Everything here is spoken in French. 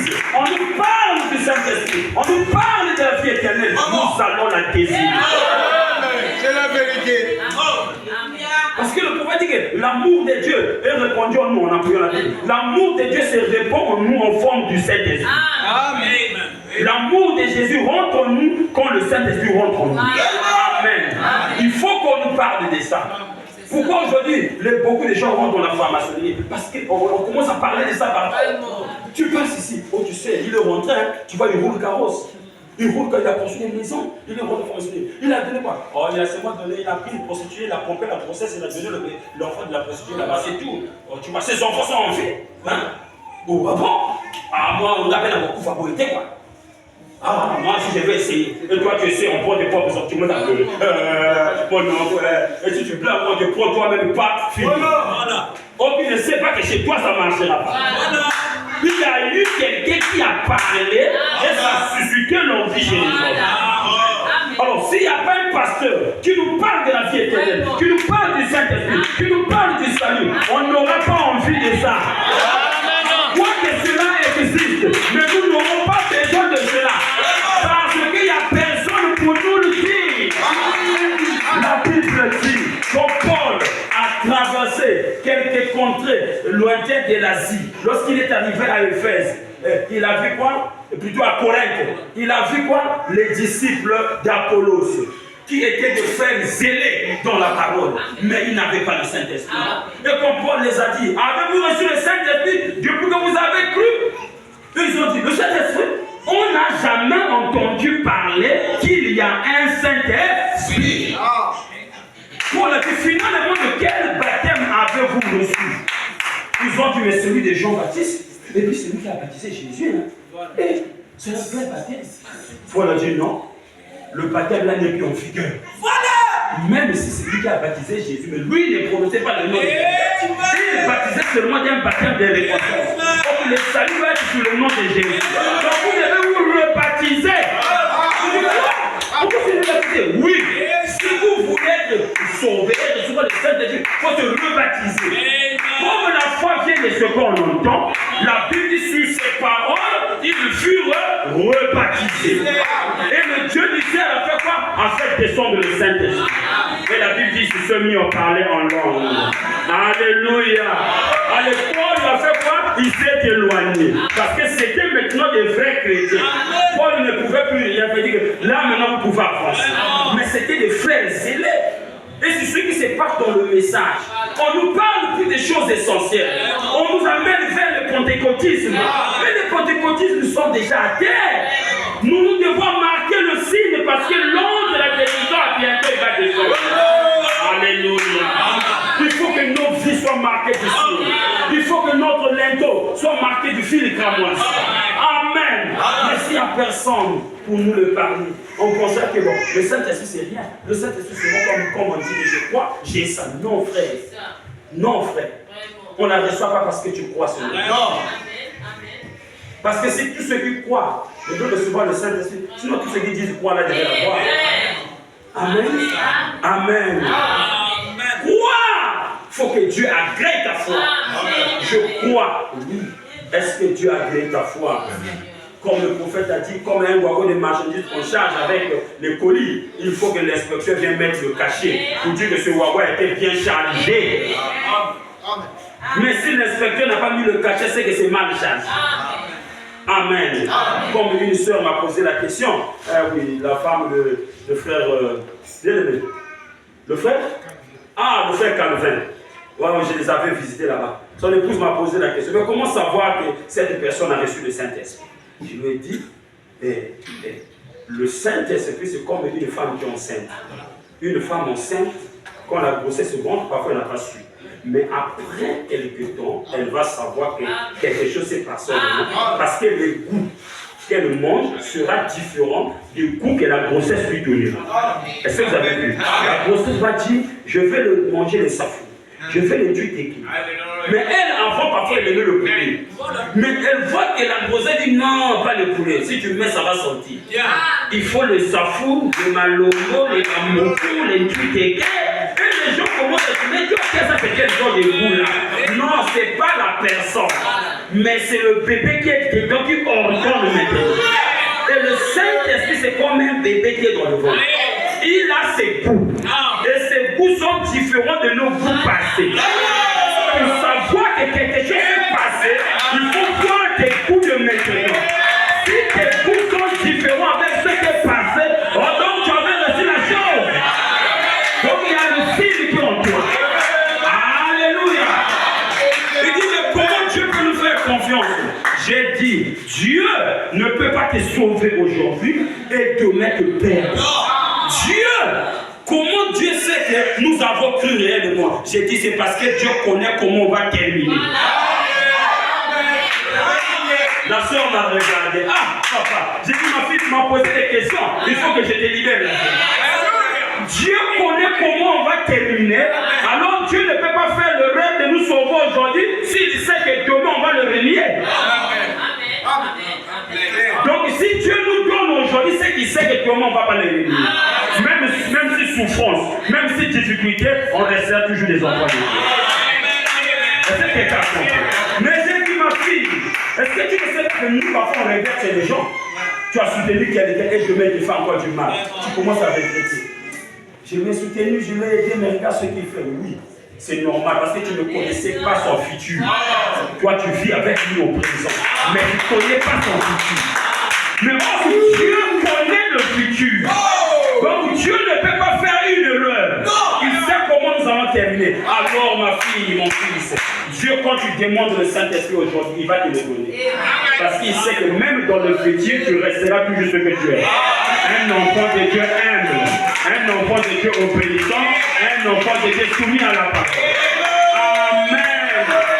l'église, on nous parle du Saint-Esprit, on nous parle de la vie éternelle, nous allons la désirer. C'est la vérité. Parce que le prophète dit que l'amour de Dieu est répandu en nous, en appuyant la Bible. L'amour de Dieu se répand en nous en forme du Saint-Esprit. L'amour de Jésus rentre en nous quand le Saint-Esprit rentre en nous. Amen. Il faut qu'on nous parle de ça. Pourquoi aujourd'hui beaucoup de gens rentrent dans la franc-maçonnerie? Parce qu'on commence à parler de ça partout. Tu passes ici, oh tu sais, il est rentré, tu vois, il roule carrosse. Il roule quand il a construit une maison, il est rentré dans la maçonnerie. Il a donné quoi? Oh, il a seulement donné, il a pris une prostituée, il a pompé la grossesse, il a donné l'enfant de la prostituée là-bas, c'est tout. Oh, tu vois, ses enfants sont en vie. Hein? Oh, ah bon? Ah, moi, on appelle à beaucoup favorité, quoi. Ah, moi, si je vais essayer. Et toi, tu sais, on prend des propres sentiments d'un peu. Bon, non, et si tu plains, on te prend toi-même pas fini. Oh, tu ne sais pas que chez toi, ça ne marchera pas. Il y a eu quelqu'un qui a parlé et ça a suscité l'envie chez les gens. Alors, s'il n'y a pas un pasteur qui nous parle de la vie éternelle, qui nous parle du Saint-Esprit, qui nous parle du salut, on n'aura pas envie de ça. Quoi que cela existe, mais nous n'aurons pas besoin de cela. Parce qu'il n'y a personne pour nous le dire. La Bible dit que Paul a traversé quelques contrées lointaines de l'Asie. Lorsqu'il est arrivé à Éphèse, il a vu quoi? Plutôt à Corinthe. Il a vu quoi? Les disciples d'Apollos, qui étaient des frères zélés dans la parole, mais ils n'avaient pas le Saint-Esprit. Et comme Paul les a dit, avez-vous reçu le Saint-Esprit depuis que vous avez cru? Ils ont dit, le Saint-Esprit, on n'a jamais entendu parler qu'il y a un Saint-Esprit. Paul a dit, finalement, de quel baptême avez-vous reçu? Ils ont dit, mais celui de Jean-Baptiste, et puis celui qui a baptisé Jésus. Hein. Et c'est le vrai baptême. Paul a dit, non, le baptême là n'est plus en vigueur. Voilà! Même si c'est lui qui a baptisé Jésus, mais lui il ne prononçait pas le nom. Il baptisait seulement d'un baptême de reconnaissance. Donc le salut va être sur le nom de Jésus. Donc vous devez vous rebaptiser. Pourquoi vous devez baptiser? Oui. Si vous voulez être sauvé et recevoir le Saint-Esprit, il faut se rebaptiser. Comme la foi vient de ce qu'on entend, la Bible dit sur ces paroles, ils furent rebaptisés. Et le Dieu du ciel a fait quoi? A fait descendre le Saint-Esprit. Et la Bible dit qu'ils se mis à parler en langue. Alléluia. À l'époque, il a fait quoi? Il s'est éloigné. Parce que c'était maintenant des vrais chrétiens. Paul ne pouvait plus rien dire. Là, maintenant, vous pouvez avancer. Mais c'était des frères zélés. Et c'est ce qui se passe dans le message. On nous parle plus des choses essentielles. On nous amène vers le pentecôtisme. Mais le pentecôtisme, nous sommes déjà à terre. Nous devons marquer le signe parce que l'onde de la guérison a bientôt va descendre. Alléluia. Il faut que nos vies soient marquées du signe. Il faut que notre linteau soit marqué du fil cramoisi. Amen. Mais s'il n'y a personne pour nous le parler, on pensait que bon, le Saint-Esprit c'est rien. Le Saint-Esprit c'est comme on dit que je crois, j'ai ça. Non frère. Non frère. On ne la reçoit pas parce que tu crois seulement. Non. Parce que c'est tous ceux qui croient, ils doivent recevoir le Saint-Esprit. Sinon tous ceux qui disent croire là devraient l'avoir. Amen. Amen. Crois. Il faut que Dieu agrée ta foi. Je crois. Oui. Est-ce que Dieu agrée ta foi? Comme le prophète a dit, comme un wagon de marchandises qu'on charge avec les colis, il faut que l'inspecteur vienne mettre le cachet pour dire que ce wagon a été bien chargé. Mais si l'inspecteur n'a pas mis le cachet, c'est que c'est mal chargé. Amen. Comme une sœur m'a posé la question, oui, la femme de frère, bien-aimé. Le frère? Ah, le frère Calvin. Ouais, je les avais visités là-bas. Son épouse m'a posé la question, mais comment savoir que cette personne a reçu le Saint-Esprit? Je lui ai dit, le Saint-Esprit, c'est comme une femme qui est enceinte. Une femme enceinte, quand la grossesse monte, parfois elle n'a pas su. Mais après quelques temps, elle va savoir que quelque chose s'est passé. Parce que le goût qu'elle mange sera différent du goût que la grossesse lui donnera. Est-ce que vous avez vu? La grossesse va dire, je vais manger le safou. Je fais le truc technique. Mais elle, avant, parfois, elle aimait le poulet. Mais elle voit que la grossesse dit non, pas le poulet. Si tu mets, ça va sortir. Il faut le safou, le malongo, le amoko, les trucs techniques. Et les gens commencent à se dire que ça fait quel genre de goût là? Non, c'est pas la personne. Mais c'est le bébé qui est dedans qui c'est comme un bébé qui est dans le ventre. Il a ses goûts. Et ses goûts sont différents de nos goûts passés. Pour savoir que quelque chose est passé, il faut voir tes goûts de maintenant. Si tes goûts sont différents avec ce qui est passé, donc tu avais reçu la chose. Donc il y a le signe qui est en toi. Alléluia. Il dit, mais comment Dieu peut nous faire confiance? J'ai dit, Dieu ne peut pas te sauver aujourd'hui et demain te perdre. Dieu, comment Dieu sait que nous avons cru réellement? J'ai dit, c'est parce que Dieu connaît comment on va terminer. La soeur m'a regardé. Ah, papa, j'ai dit, ma fille, tu m'as posé des questions. Il faut que je te libère. Dieu connaît comment on va terminer. Alors Dieu ne peut pas faire le rêve de nous sauver aujourd'hui s'il sait que demain on va le renier. Donc si Dieu nous donne aujourd'hui, c'est qu'il sait que demain on ne va pas le renier. Même si souffrance, même si difficulté, on restera toujours des enfants de Dieu. Est-ce que quelqu'un comprend? Mais j'ai dit, ma fille, est-ce que tu ne sais pas que nous, parfois, on regrette chez les gens? Tu as soutenu quelqu'un et demain il te fait encore du mal. Tu commences à regretter. Je l'ai soutenu, je l'ai aidé, mais regarde ce qu'il fait. Oui, c'est normal parce que tu ne connaissais pas son futur. Toi, tu vis avec lui au présent, mais tu ne connais pas son futur. Mais Dieu connaît le futur. Donc Dieu ne peut pas faire une erreur. Il sait comment nous allons terminer. Alors ma fille, mon fils, Dieu quand tu demandes le Saint-Esprit aujourd'hui, il va te le donner. Parce qu'il sait que même dans le futur, tu resteras toujours ce que tu es. Un enfant de Dieu humble, un enfant de Dieu obéissant, un enfant de Dieu soumis à la parole.